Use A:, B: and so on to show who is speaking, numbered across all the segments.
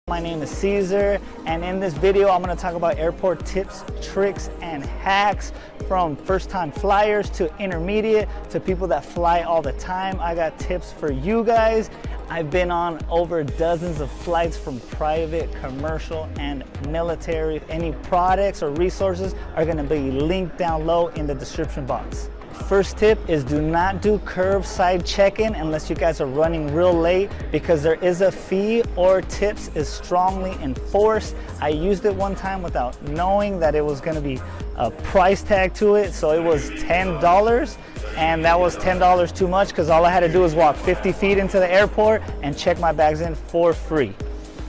A: My name is Caesar, and in this video I'm going to talk about airport tips, tricks, and hacks from first-time flyers to intermediate to people that fly all the time. I got tips for you guys. I've been on over dozens of flights from private, commercial, and military. Any products or resources are going to be linked down low in the description box. First tip is do not do curbside check-in unless you guys are running real late, because there is a fee or tips is strongly enforced. I used it one time without knowing that it was going to be a price tag to it, so it was $10, and that was $10 too much because all I had to do was walk 50 feet into the airport and check my bags in for free.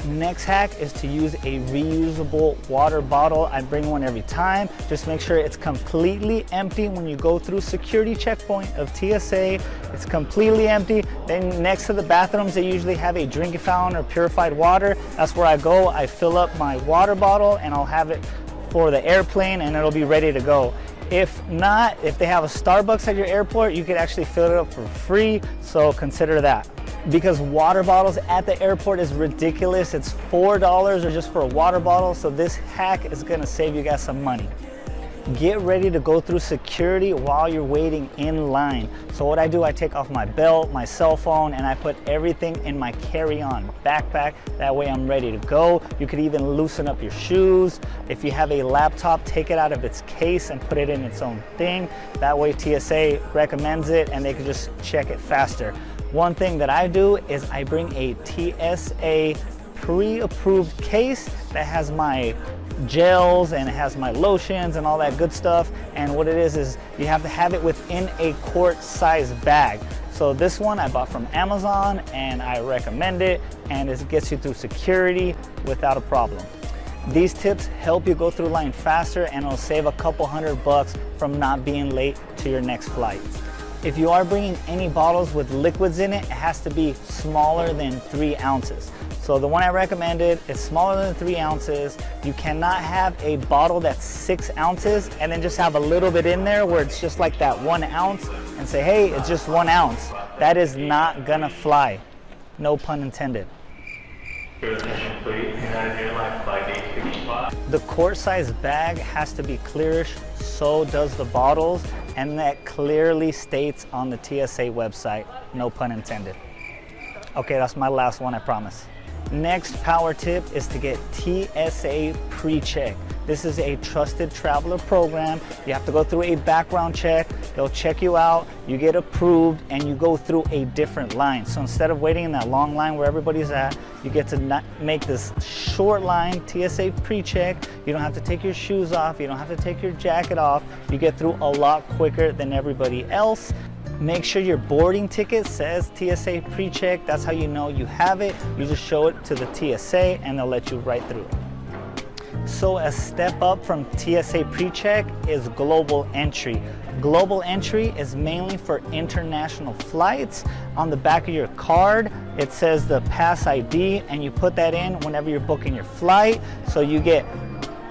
A: Next hack is to use a reusable water bottle. I bring one every time. Just make sure it's completely empty when you go through security checkpoint of TSA. It's completely empty. Then next to the bathrooms, they usually have a drinking fountain or purified water. That's where I go. I fill up my water bottle and I'll have it for the airplane and it'll be ready to go. If not, if they have a Starbucks at your airport, you could actually fill it up for free, so consider that. Because water bottles at the airport is ridiculous. It's $4 or just for a water bottle, so this hack is gonna save you guys some money. Get ready to go through security while you're waiting in line. So what I do, I take off my belt, my cell phone, and I put everything in my carry-on backpack. That way I'm ready to go. You could even loosen up your shoes. If you have a laptop, take it out of its case and put it in its own thing. That way TSA recommends it and they can just check it faster. One thing that I do is I bring a TSA pre-approved case that has my gels and it has my lotions and all that good stuff. And what it is you have to have it within a quart size bag. So this one I bought from Amazon and I recommend it, and it gets you through security without a problem. These tips help you go through line faster and it'll save a couple $100 from not being late to your next flight. If you are bringing any bottles with liquids in it, it has to be smaller than 3 ounces. So the one I recommended is smaller than 3 ounces. You cannot have a bottle that's 6 ounces and then just have a little bit in there where it's just like that 1 ounce and say, hey, it's just 1 ounce. That is not gonna fly. No pun intended. The quart size bag has to be clearish, so does the bottles, and that clearly states on the TSA website, no pun intended. Okay, that's my last one, I promise. Next power tip is to get TSA pre-check. This is a trusted traveler program. You have to go through a background check. They'll check you out, you get approved, and you go through a different line. So instead of waiting in that long line where everybody's at, you get to make this short line, TSA pre-check. You don't have to take your shoes off. You don't have to take your jacket off. You get through a lot quicker than everybody else. Make sure your boarding ticket says TSA pre-check. That's how you know you have it. You just show it to the TSA and they'll let you right through. So a step up from TSA pre-check is global entry. Global entry is mainly for international flights. On the back of your card, it says the pass ID, and you put that in whenever you're booking your flight. So you get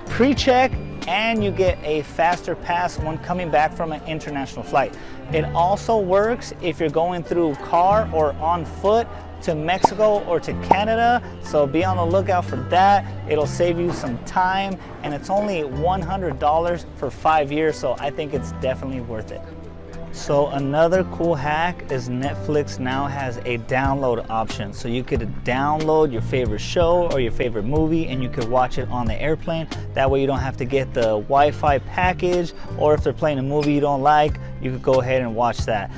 A: pre-check and you get a faster pass when coming back from an international flight. It also works if you're going through car or on foot to Mexico or to Canada, so be on the lookout for that. It'll save you some time, and it's only $100 for 5 years, so I think it's definitely worth it. So another cool hack is Netflix now has a download option. So you could download your favorite show or your favorite movie and you could watch it on the airplane. That way you don't have to get the Wi-Fi package, or if they're playing a movie you don't like, you could go ahead and watch that.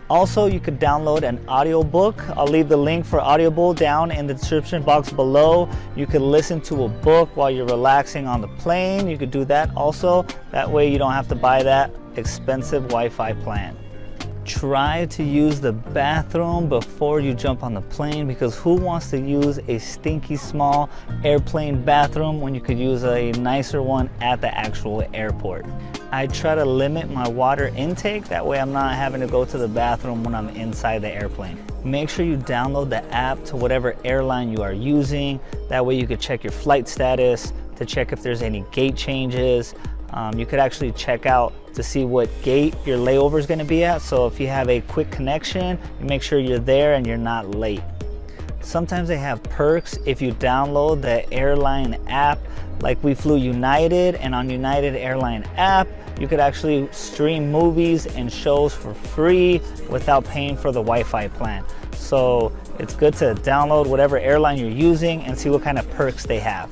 A: Also, you could download an audiobook. I'll leave the link for Audible down in the description box below. You could listen to a book while you're relaxing on the plane. You could do that also. That way you don't have to buy that expensive Wi-Fi plan. Try to use the bathroom before you jump on the plane, because who wants to use a stinky small airplane bathroom when you could use a nicer one at the actual airport? I try to limit my water intake, that way I'm not having to go to the bathroom when I'm inside the airplane. Make sure you download the app to whatever airline you are using. That way you could check your flight status, to check if there's any gate changes. You could actually check out to see what gate your layover is going to be at. So if you have a quick connection, you make sure you're there and you're not late. Sometimes they have perks if you download the airline app. Like we flew United, and on United Airline app, you could actually stream movies and shows for free without paying for the Wi-Fi plan. So it's good to download whatever airline you're using and see what kind of perks they have.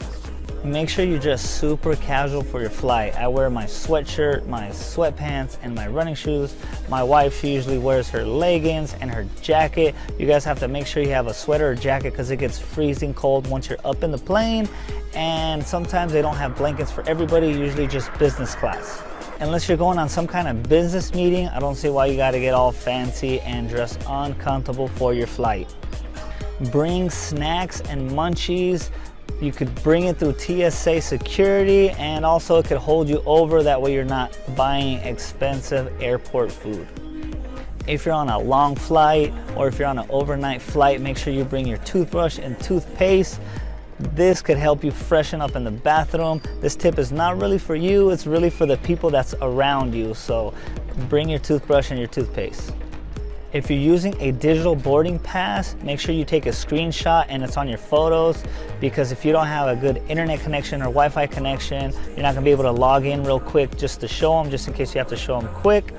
A: Make sure you're just super casual for your flight. I wear my sweatshirt, my sweatpants, and my running shoes. My wife, she usually wears her leggings and her jacket. You guys have to make sure you have a sweater or jacket because it gets freezing cold once you're up in the plane. And sometimes they don't have blankets for everybody, usually just business class. Unless you're going on some kind of business meeting, I don't see why you gotta get all fancy and dress uncomfortable for your flight. Bring snacks and munchies. You could bring it through TSA security, and also it could hold you over, that way you're not buying expensive airport food. If you're on a long flight or if you're on an overnight flight, make sure you bring your toothbrush and toothpaste. This could help you freshen up in the bathroom. This tip is not really for you, it's really for the people that's around you. So bring your toothbrush and your toothpaste. If you're using a digital boarding pass, make sure you take a screenshot and it's on your photos, because if you don't have a good internet connection or Wi-Fi connection, you're not gonna be able to log in real quick just to show them, just in case you have to show them quick.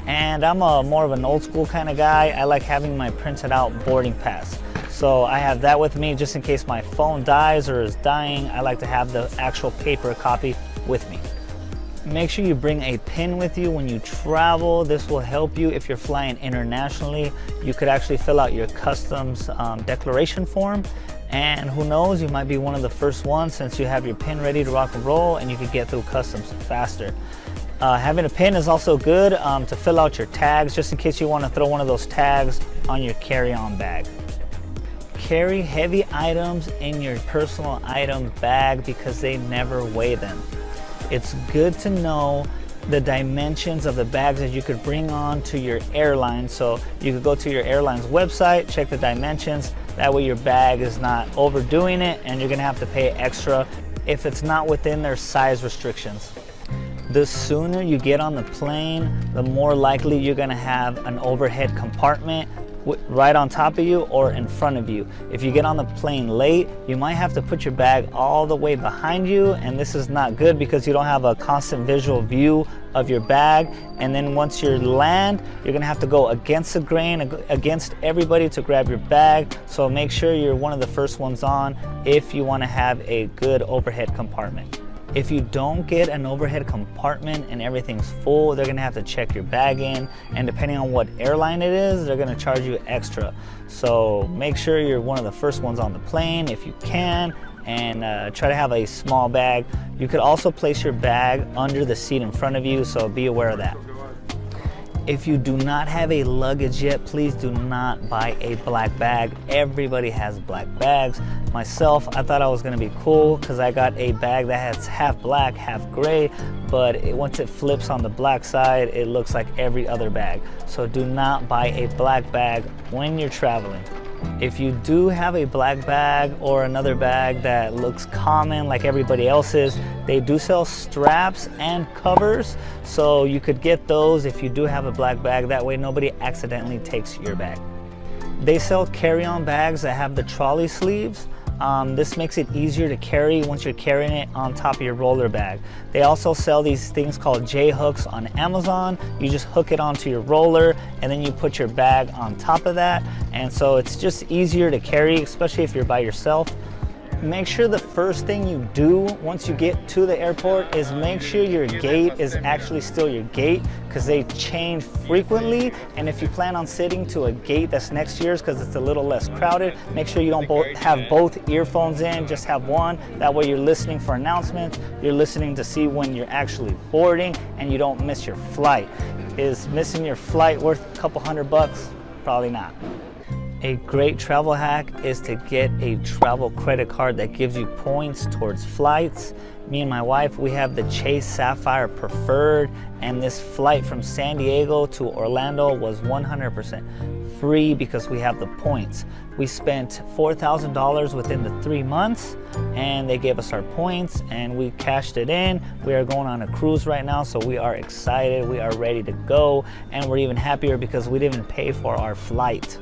A: And I'm more of an old school kind of guy. I like having my printed out boarding pass. So I have that with me just in case my phone dies or is dying. I like to have the actual paper copy with me. Make sure you bring a pen with you when you travel. This will help you if you're flying internationally. You could actually fill out your customs declaration form, and who knows, you might be one of the first ones since you have your pen ready to rock and roll, and you could get through customs faster. Having a pen is also good to fill out your tags, just in case you want to throw one of those tags on your carry-on bag. Carry heavy items in your personal item bag because they never weigh them. It's good to know the dimensions of the bags that you could bring on to your airline. So you could go to your airline's website, check the dimensions. That way your bag is not overdoing it and you're gonna have to pay extra if it's not within their size restrictions. The sooner you get on the plane, the more likely you're gonna have an overhead compartment right on top of you or in front of you. If you get on the plane late, you might have to put your bag all the way behind you, and this is not good because you don't have a constant visual view of your bag. And then once you land, you're gonna have to go against the grain, against everybody to grab your bag. So make sure you're one of the first ones on if you wanna have a good overhead compartment. If you don't get an overhead compartment and everything's full, they're gonna have to check your bag in, and depending on what airline it is, they're gonna charge you extra. So make sure you're one of the first ones on the plane if you can, and try to have a small bag. You could also place your bag under the seat in front of you, so be aware of that. If you do not have a luggage yet, please do not buy a black bag. Everybody has black bags. Myself, I thought I was gonna be cool because I got a bag that has half black, half gray, but once it flips on the black side, it looks like every other bag. So do not buy a black bag when you're traveling. If you do have a black bag or another bag that looks common like everybody else's, they do sell straps and covers, so you could get those if you do have a black bag. That way nobody accidentally takes your bag. They sell carry-on bags that have the trolley sleeves. This makes it easier to carry once you're carrying it on top of your roller bag. They also sell these things called J-hooks on Amazon. You just hook it onto your roller and then you put your bag on top of that. And so it's just easier to carry, especially if you're by yourself. Make sure the first thing you do once you get to the airport is make sure your gate is actually still your gate, because they change frequently. And if you plan on sitting to a gate that's next to yours because it's a little less crowded, make sure you don't have both earphones in, just have one. That way you're listening for announcements, you're listening to see when you're actually boarding, and you don't miss your flight. Is missing your flight worth a couple $100? Probably not. A great travel hack is to get a travel credit card that gives you points towards flights. Me and my wife, we have the Chase Sapphire Preferred, and this flight from San Diego to Orlando was 100% free because we have the points. We spent $4,000 within the 3 months, and they gave us our points and we cashed it in. We are going on a cruise right now, so we are excited, we are ready to go, and we're even happier because we didn't even pay for our flight.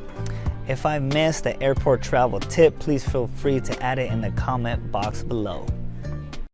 A: If I missed the airport travel tip, please feel free to add it in the comment box below.